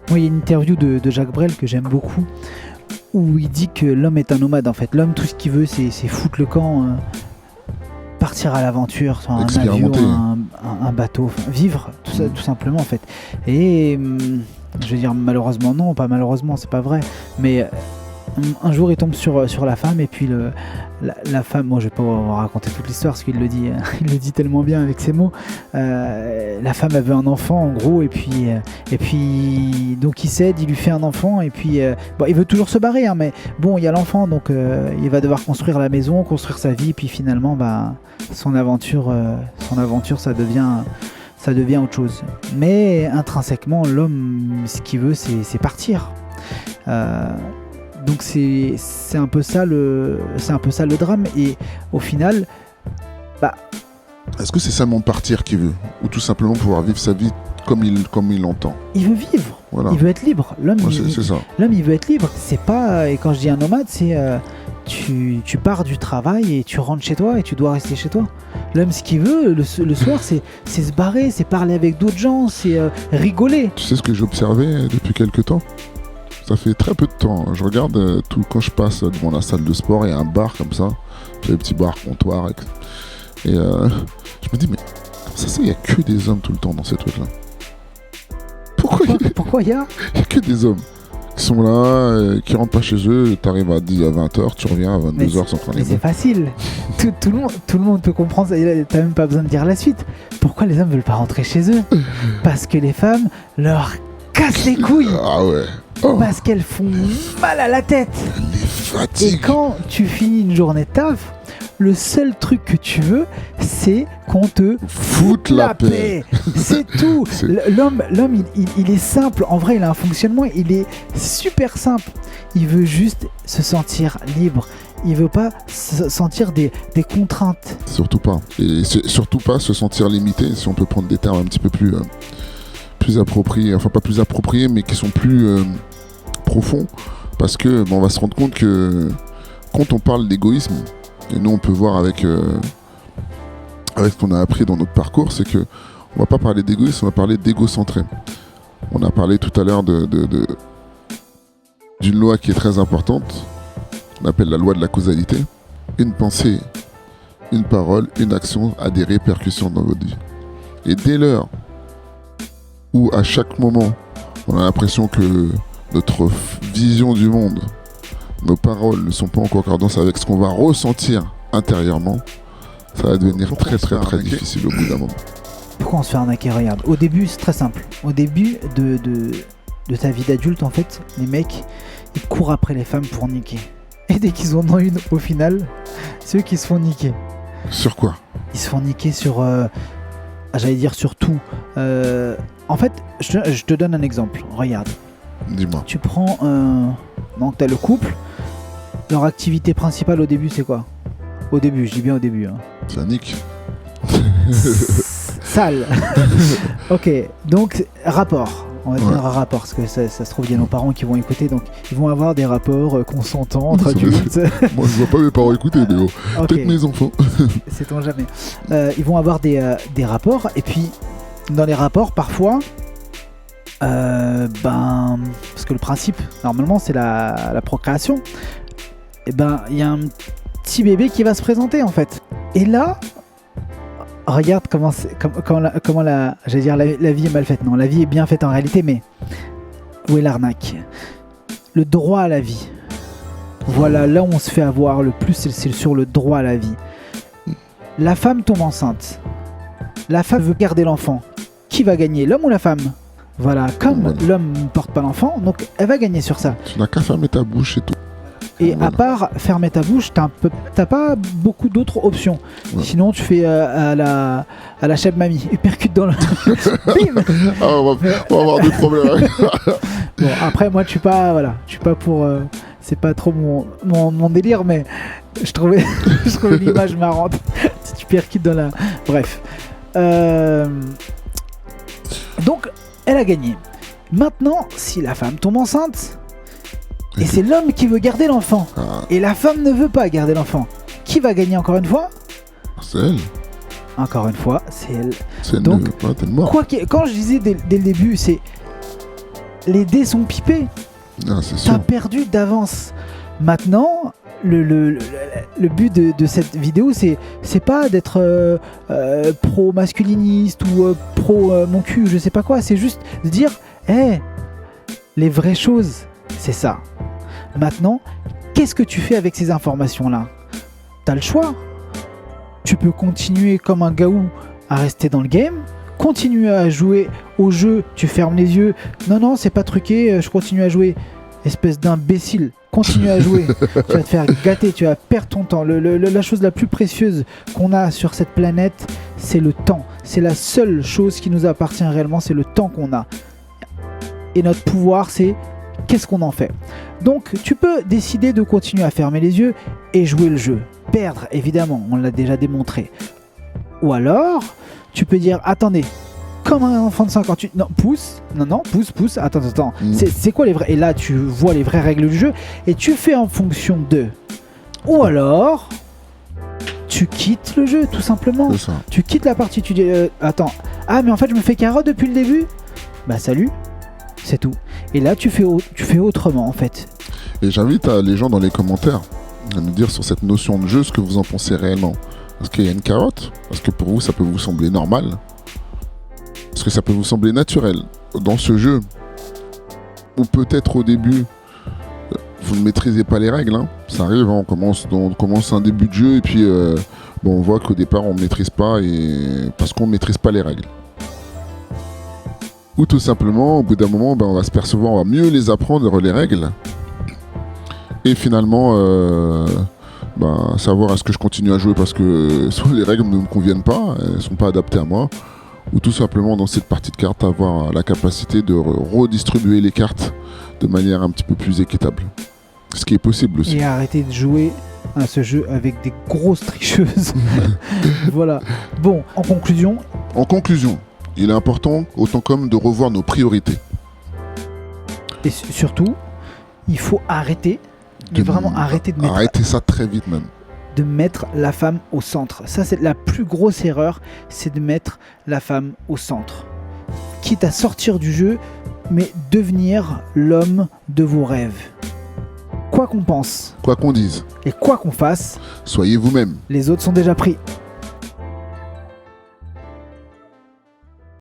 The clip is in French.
Moi, il y a une interview de Jacques Brel que j'aime beaucoup, où il dit que l'homme est un nomade en fait. L'homme, tout ce qu'il veut, c'est foutre le camp, partir à l'aventure, soit un avion, un bateau, enfin, vivre, tout ça, tout simplement en fait. Et je veux dire, malheureusement, non, pas malheureusement, c'est pas vrai, mais un jour il tombe sur la femme, et puis la femme, moi je vais pas vous raconter toute l'histoire parce qu'il le dit, il le dit tellement bien avec ses mots. La femme avait un enfant en gros, et puis donc il cède, il lui fait un enfant, et puis bon, il veut toujours se barrer, hein, mais bon, il y a l'enfant, donc il va devoir construire la maison, construire sa vie, puis finalement son aventure ça devient autre chose. Mais intrinsèquement, l'homme, ce qu'il veut, c'est partir. Donc c'est un peu ça le drame, et au final, est-ce que c'est seulement partir qu'il veut, ou tout simplement pouvoir vivre sa vie comme il l'entend? Il veut vivre, voilà. Il veut être libre. L'homme, c'est ça. L'homme, il veut être libre. C'est pas, et quand je dis un nomade, c'est tu pars du travail et tu rentres chez toi et tu dois rester chez toi. L'homme, ce qu'il veut le soir, c'est se barrer, c'est parler avec d'autres gens, c'est rigoler. Tu sais ce que j'ai observé depuis quelques temps? Ça fait très peu de temps. Je regarde quand je passe devant la salle de sport, il y a un bar comme ça. J'ai des petits bars, comptoirs. Et je me dis, mais ça c'est, il n'y a que des hommes tout le temps dans ces trucs-là. Pourquoi il y a que des hommes qui sont là, qui rentrent pas chez eux. T'arrives à 20h, tu reviens à 22h sans prendre les Mais c'est facile. tout le monde peut comprendre ça. T'as même pas besoin de dire la suite. Pourquoi les hommes veulent pas rentrer chez eux? Parce que les femmes leur cassent les couilles. Ah ouais. Parce qu'elles font mal à la tête. Les fatigues. Et quand tu finis une journée de taf, le seul truc que tu veux, c'est qu'on te foute la paix. C'est tout. L'homme, il est simple. En vrai, il a un fonctionnement, il est super simple. Il veut juste se sentir libre. Il veut pas se sentir des contraintes. Surtout pas. Et surtout pas se sentir limité, si on peut prendre des termes un petit peu plus appropriés. Enfin, pas plus appropriés, mais qui sont plus profonds. Parce que on va se rendre compte que quand on parle d'égoïsme, et nous on peut voir avec ce qu'on a appris dans notre parcours, c'est que on va pas parler d'égoïsme, on va parler d'égocentré. On a parlé tout à l'heure d'une loi qui est très importante, on appelle la loi de la causalité. Une pensée, une parole, une action a des répercussions dans votre vie. Et dès l'heure où à chaque moment on a l'impression que notre vision du monde, nos paroles ne sont pas en concordance avec ce qu'on va ressentir intérieurement, ça va devenir très très très difficile au bout d'un moment. Pourquoi on se fait arnaquer? Regarde, au début c'est très simple. Au début de ta vie d'adulte, en fait, les mecs, ils courent après les femmes pour niquer. Et dès qu'ils en ont une, au final, c'est eux qui se font niquer. Sur quoi? Ils se font niquer sur... j'allais dire sur tout. En fait, je te donne un exemple. Regarde. Dis-moi. Tu prends... donc t'as le couple. Leur activité principale au début, c'est quoi? Au début, je dis bien au début. Hein. Ça nique. Sale. Ok, donc rapport. On va dire un rapport, parce que ça se trouve, il y a nos parents qui vont écouter, donc ils vont avoir des rapports consentants entre adultes. Moi, je vois pas mes parents écouter, mais peut-être mes enfants. Sait-on jamais. Ils vont avoir des rapports, et puis dans les rapports, parfois, parce que le principe, normalement, c'est la procréation, et il y a un petit bébé qui va se présenter, en fait. Et là, regarde comment la vie est mal faite. Non, la vie est bien faite en réalité, mais où est l'arnaque? Le droit à la vie. Voilà, là où on se fait avoir le plus, c'est sur le droit à la vie. La femme tombe enceinte. La femme veut garder l'enfant. Qui va gagner, l'homme ou la femme? Voilà, comme l'homme ne porte pas l'enfant, donc elle va gagner sur ça. Tu n'as qu'à fermer ta bouche et tout. Et à part fermer ta bouche, t'as pas beaucoup d'autres options. Ouais. Sinon, tu fais à la chef mamie, et percute dans le... Bim. On va avoir des problèmes. Bon, après, moi, je suis pas pour... c'est pas trop mon délire, mais je trouvais l'image marrante. Si tu percutes dans la... Bref. Donc, elle a gagné. Maintenant, si la femme tombe enceinte... Et c'est l'homme qui veut garder l'enfant. Et la femme ne veut pas garder l'enfant. Qui va gagner encore une fois? C'est elle. Encore une fois, c'est elle. C'est donc, t'es mort. Quand je disais dès le début, c'est les dés sont pipés. Ah, c'est sûr. T'as perdu d'avance. Maintenant, le but de cette vidéo, c'est pas d'être pro-masculiniste ou pro-mon cul, je sais pas quoi. C'est juste de dire, les vraies choses, c'est ça. Maintenant, qu'est-ce que tu fais avec ces informations-là ? T'as le choix. Tu peux continuer comme un gaou à rester dans le game, continuer à jouer au jeu, tu fermes les yeux. Non, c'est pas truqué, je continue à jouer. Espèce d'imbécile, continue à jouer. Tu vas te faire gâter, tu vas perdre ton temps. La chose la plus précieuse qu'on a sur cette planète, c'est le temps. C'est la seule chose qui nous appartient réellement, c'est le temps qu'on a. Et notre pouvoir, c'est qu'est-ce qu'on en fait. Donc, tu peux décider de continuer à fermer les yeux et jouer le jeu. Perdre, évidemment, on l'a déjà démontré. Ou alors, tu peux dire, attendez, comme un enfant de 58, pousse, attends, c'est quoi les vrais... Et là, tu vois les vraies règles du jeu et tu fais en fonction de... Ou alors, tu quittes le jeu, tout simplement. C'est ça. Tu quittes la partie, tu dis, attends, mais en fait, je me fais carotte depuis le début. Bah, salut, c'est tout. Et là, tu fais autrement, en fait. Et j'invite les gens dans les commentaires à nous dire sur cette notion de jeu ce que vous en pensez réellement. Est-ce qu'il y a une carotte ? Est-ce que pour vous, ça peut vous sembler normal ? Est-ce que ça peut vous sembler naturel dans ce jeu ? Ou peut-être au début, vous ne maîtrisez pas les règles. Ça arrive, on commence un début de jeu et puis on voit qu'au départ, on ne maîtrise pas parce qu'on ne maîtrise pas les règles. Ou tout simplement, au bout d'un moment, on va se percevoir, on va mieux les apprendre, les règles. Et finalement, savoir est-ce que je continue à jouer parce que soit les règles ne me conviennent pas, elles ne sont pas adaptées à moi, ou tout simplement dans cette partie de cartes avoir la capacité de redistribuer les cartes de manière un petit peu plus équitable. Ce qui est possible aussi. Et arrêter de jouer à ce jeu avec des grosses tricheuses. Voilà. Bon, en conclusion, il est important autant comme de revoir nos priorités. Et surtout, il faut arrêter de mettre... Arrêtez ça très vite même. De mettre la femme au centre. Ça, c'est la plus grosse erreur, c'est de mettre la femme au centre. Quitte à sortir du jeu, mais devenir l'homme de vos rêves. Quoi qu'on pense. Quoi qu'on dise. Et quoi qu'on fasse. Soyez vous-même. Les autres sont déjà pris.